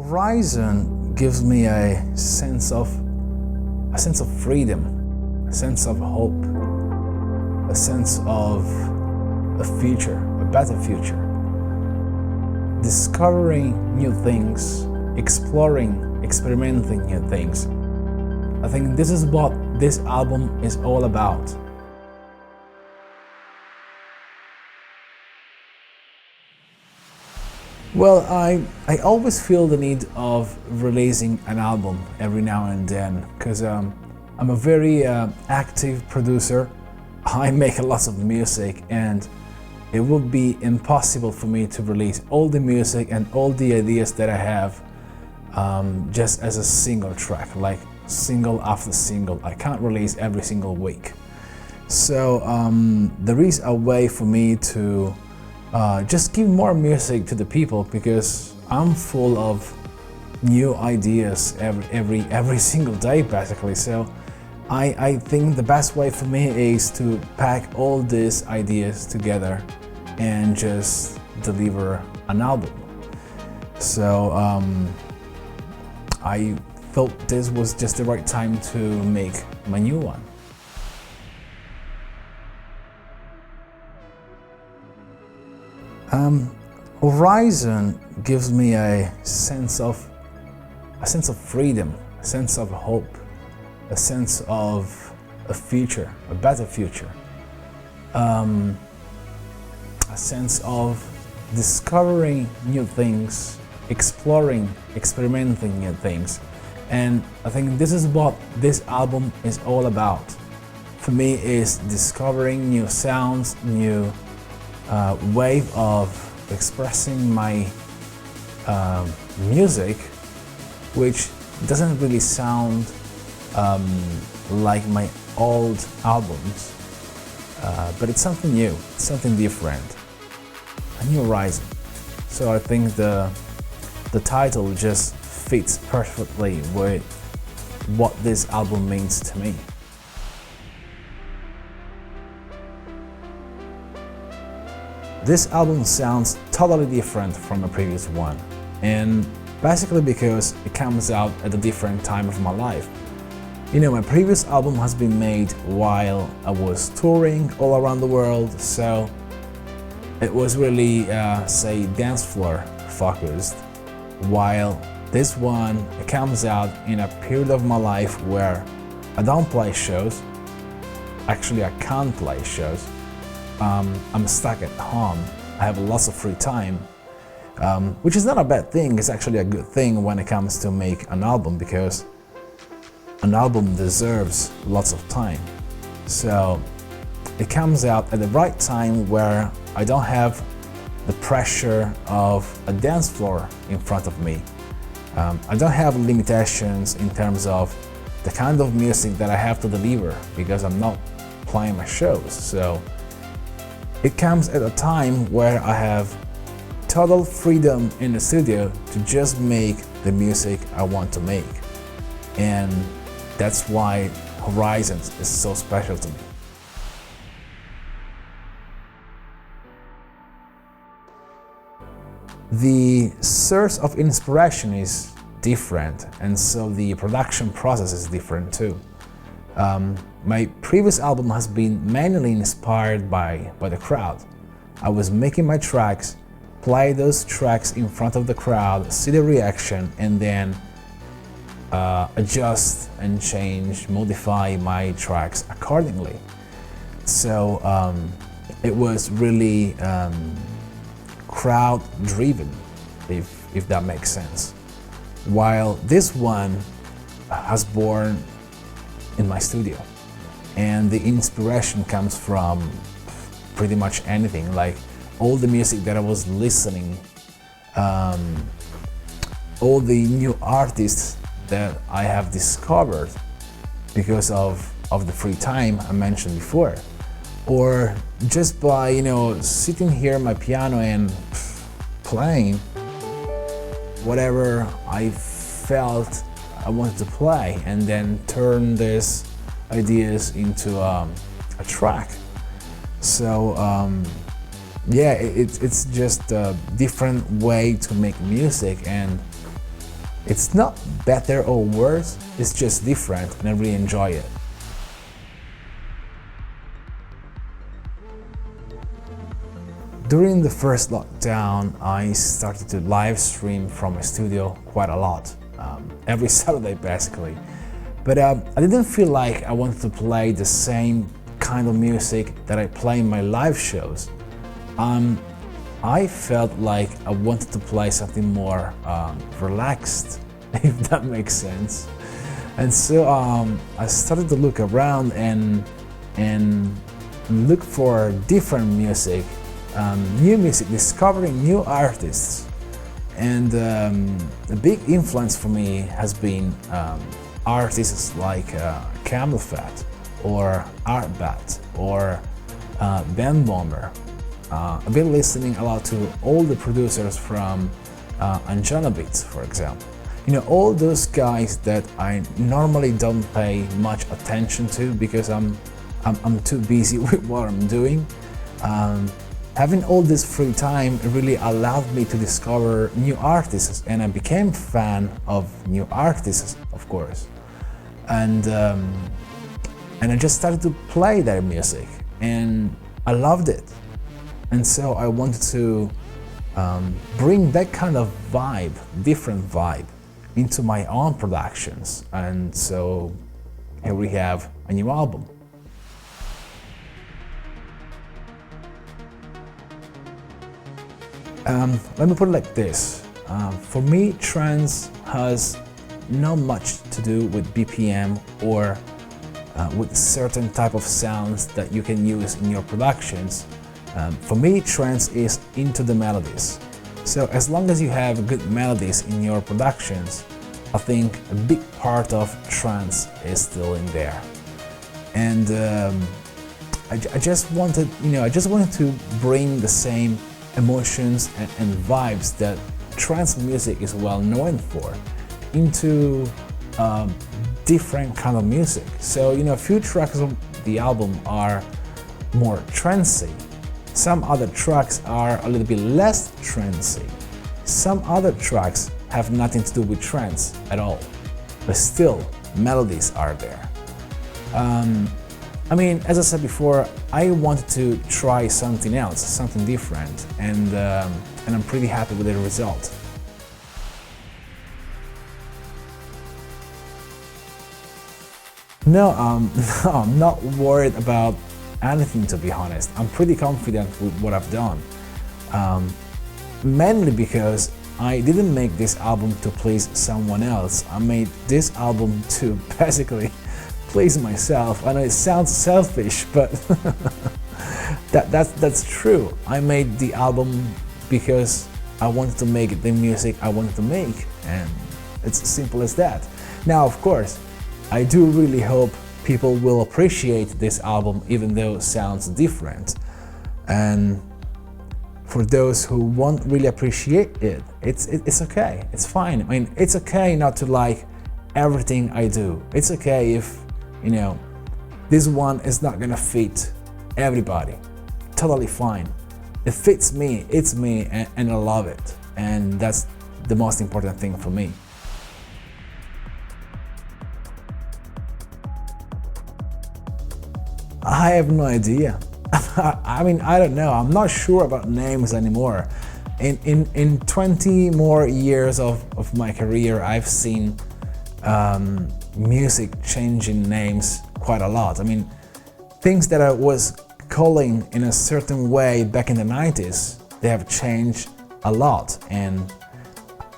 Horizon gives me a sense of freedom, a sense of hope, a sense of a future, a better future. Discovering new things, exploring, experimenting new things. I think this is what this album is all about. Well, I always feel the need of releasing an album every now and then because I'm a very active producer. I make a lot of music and it would be impossible for me to release all the music and all the ideas that I have just as a single track, like single after single. I can't release every single week. So there is a way for me to just give more music to the people because I'm full of new ideas every single day basically. So I think the best way for me is to pack all these ideas together and just deliver an album. So I thought this was just the right time to make my new one. Horizon gives me a sense of freedom, a sense of hope, a sense of a future, a better future, a sense of discovering new things, exploring, experimenting new things. And I think this is what this album is all about. For me, is discovering new sounds, new wave of expressing my music, which doesn't really sound like my old albums, but it's something new, something different, a new horizon. So I think the title just fits perfectly with what this album means to me. This album sounds totally different from the previous one, and basically because it comes out at a different time of my life. You know, my previous album has been made while I was touring all around the world, so it was really, say, dance floor focused, while this one comes out in a period of my life where I don't play shows. Actually, I can't play shows. I'm stuck at home. I have lots of free time, which is not a bad thing. It's actually a good thing when it comes to make an album because an album deserves lots of time. So it comes out at the right time where I don't have the pressure of a dance floor in front of me. I don't have limitations in terms of the kind of music that I have to deliver because I'm not playing my shows. So it comes at a time where I have total freedom in the studio to just make the music I want to make. And that's why Horizons is so special to me. The source of inspiration is different, and so the production process is different too. My previous album has been mainly inspired by the crowd. I was making my tracks, play those tracks in front of the crowd, see the reaction, and then adjust and change, modify my tracks accordingly. So it was really crowd-driven, if that makes sense. While this one has born in my studio, and the inspiration comes from pretty much anything, like all the music that I was listening, all the new artists that I have discovered because of the free time I mentioned before, or just by, you know, sitting here at my piano and playing whatever I felt I wanted to play, and then turn these ideas into a track. So yeah, it's just a different way to make music, and It's not better or worse, it's just different and I really enjoy it. During the first lockdown, I started to live stream from my studio quite a lot, every Saturday basically. But I didn't feel like I wanted to play the same kind of music that I play in my live shows. I felt like I wanted to play something more relaxed, if that makes sense. And so I started to look around and look for different music, new music, discovering new artists. And a big influence for me has been artists like Camel Fat or Artbat or Ben Bomber. I've been listening a lot to all the producers from Anjana Beats, for example. You know, all those guys that I normally don't pay much attention to because I'm too busy with what I'm doing. Having all this free time really allowed me to discover new artists, and I became a fan of new artists, of course. And I just started to play their music, and I loved it. And so I wanted to bring that kind of vibe, different vibe, into my own productions. And so here we have a new album. Let me put it like this. For me, trance has not much to do with BPM or with certain type of sounds that you can use in your productions. For me, trance is into the melodies. So as long as you have good melodies in your productions, I think a big part of trance is still in there. And I just wanted to bring the same emotions and vibes that trance music is well known for into different kind of music. So, a few tracks of the album are more trancey. Some other tracks are a little bit less trancey. Some other tracks have nothing to do with trance at all, but still, melodies are there. As I said before, I wanted to try something else, something different, and I'm pretty happy with the result. No, I'm not worried about anything, to be honest. I'm pretty confident with what I've done. Mainly because I didn't make this album to please someone else. I made this album to basically please myself. I know it sounds selfish, but that's true. I made the album because I wanted to make the music I wanted to make, and it's as simple as that. Now, of course, I do really hope people will appreciate this album, even though it sounds different. And for those who won't really appreciate it, it's okay. It's fine. It's okay not to like everything I do. It's okay if this one is not gonna fit everybody. Totally fine. It fits me, it's me, and I love it. And that's the most important thing for me. I have no idea. I don't know. I'm not sure about names anymore. In 20 more years of my career, I've seen music changing names quite a lot. Things that I was calling in a certain way back in the 90s, they have changed a lot, and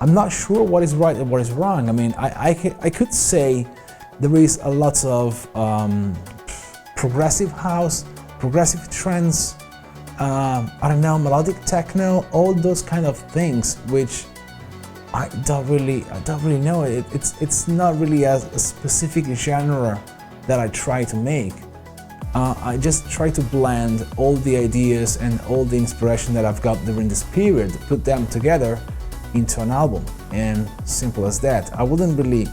I'm not sure what is right and what is wrong. I could say there is a lot of progressive house, progressive trance, melodic techno, all those kind of things, which I don't really know. It's not really a specific genre that I try to make. I just try to blend all the ideas and all the inspiration that I've got during this period, put them together into an album, and simple as that. I wouldn't really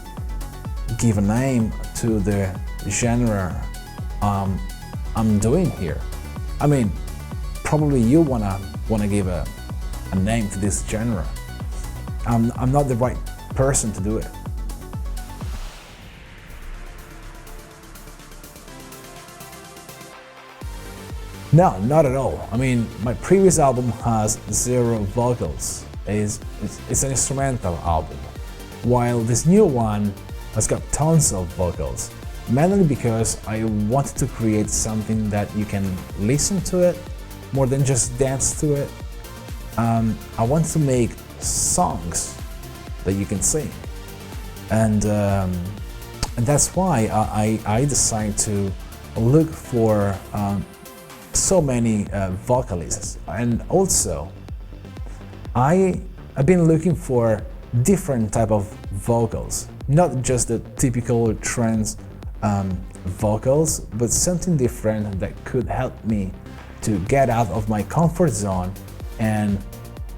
give a name to the genre I'm doing here. Probably you wanna give a name to this genre. I'm not the right person to do it. No, not at all. I mean, my previous album has 0 vocals. It's an instrumental album, while this new one has got tons of vocals, mainly because I wanted to create something that you can listen to it more than just dance to it. I want to make songs that you can sing, and that's why I decided to look for so many vocalists, and also I've been looking for different type of vocals, not just the typical trance vocals, but something different that could help me to get out of my comfort zone and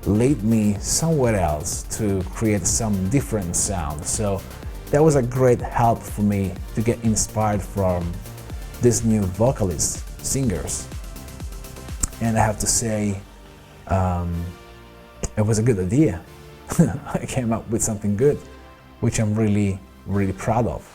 lead me somewhere else to create some different sound. So that was a great help for me to get inspired from these new vocalists, singers. And I have to say, it was a good idea. I came up with something good, which I'm really, really proud of.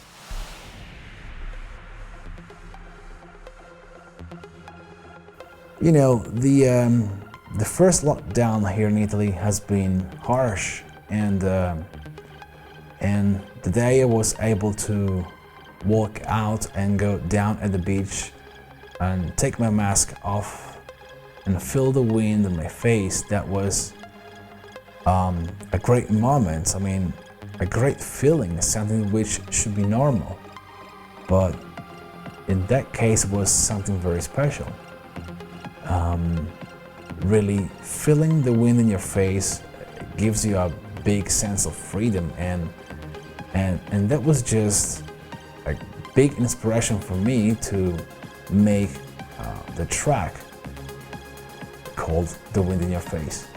You know, the first lockdown here in Italy has been harsh, and the day I was able to walk out and go down at the beach and take my mask off and feel the wind in my face, that was a great moment. I mean, a great feeling, something which should be normal, but in that case it was something very special. Really feeling the wind in your face gives you a big sense of freedom, and that was just a big inspiration for me to make the track called The Wind in Your Face.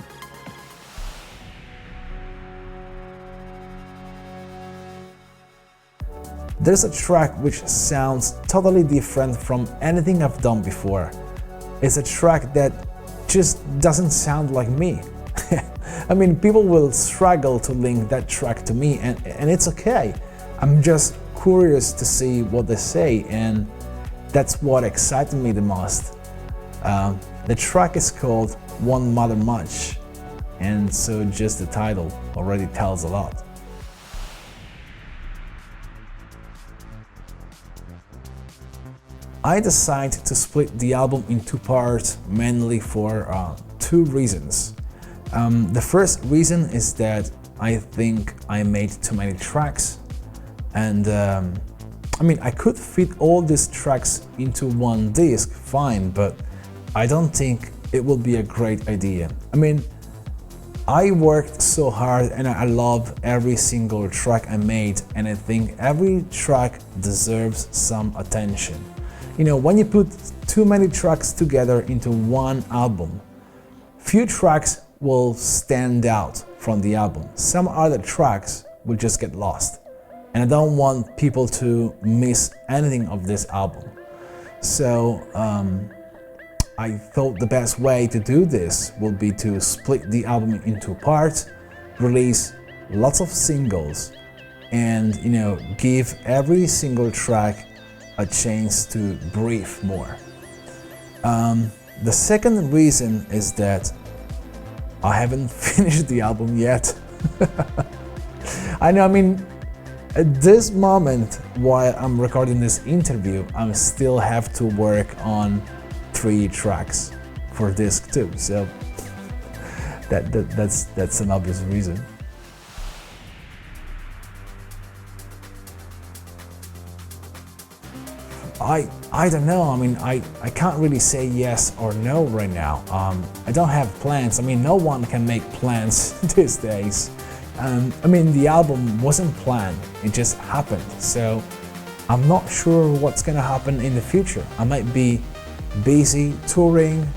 There's a track which sounds totally different from anything I've done before. It's a track that just doesn't sound like me. I mean, people will struggle to link that track to me, and it's okay. I'm just curious to see what they say, and that's what excited me the most. The track is called One Mother Much, and so just the title already tells a lot. I decided to split the album in 2 parts, mainly for 2 reasons. The first reason is that I think I made too many tracks, and I mean, I could fit all these tracks into one disc, fine, but I don't think it will be a great idea. I mean, I worked so hard and I love every single track I made, and I think every track deserves some attention. You know, when you put too many tracks together into one album, few tracks will stand out from the album. Some other tracks will just get lost, and I don't want people to miss anything of this album. So I thought the best way to do this would be to split the album into parts, release lots of singles, and, you know, give every single track a chance to breathe more. The second reason is that I haven't finished the album yet. I know, I mean, at this moment, while I'm recording this interview, I still have to work on 3 tracks for disc 2, so that's an obvious reason. I don't know. I mean, I can't really say yes or no right now. I don't have plans. I mean, no one can make plans these days. I mean, the album wasn't planned, it just happened. So I'm not sure what's gonna happen in the future. I might be busy touring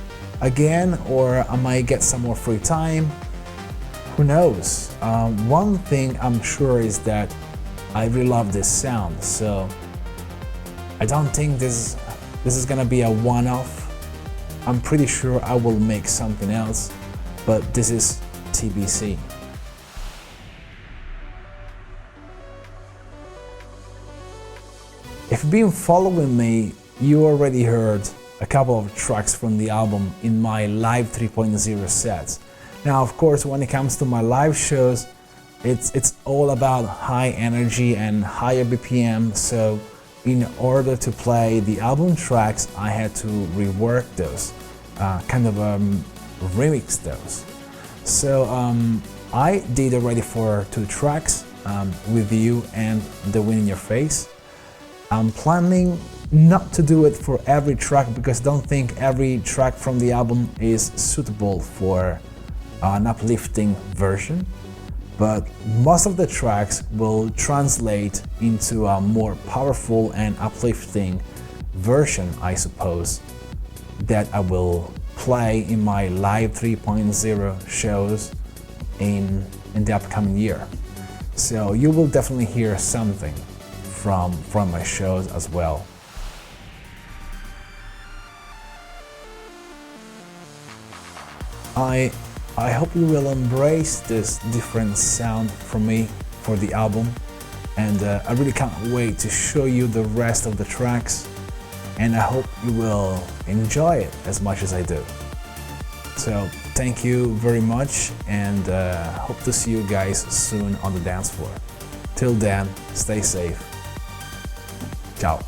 again, or I might get some more free time. Who knows? One thing I'm sure is that I really love this sound, so I don't think this is gonna be a one-off. I'm pretty sure I will make something else, but this is TBC. If you've been following me, you already heard a couple of tracks from the album in my live 3.0 sets. Now, of course, when it comes to my live shows, it's all about high energy and higher BPM, so in order to play the album tracks, I had to rework those, remix those. So I did already for 2 tracks, With You and The Wind in Your Face. I'm planning not to do it for every track because I don't think every track from the album is suitable for an uplifting version, but most of the tracks will translate into a more powerful and uplifting version, I suppose, that I will play in my live 3.0 shows in the upcoming year. So you will definitely hear something from my shows as well. I hope you will embrace this different sound from me for the album, and I really can't wait to show you the rest of the tracks, and I hope you will enjoy it as much as I do. So thank you very much, and hope to see you guys soon on the dance floor. Till then, stay safe. Ciao.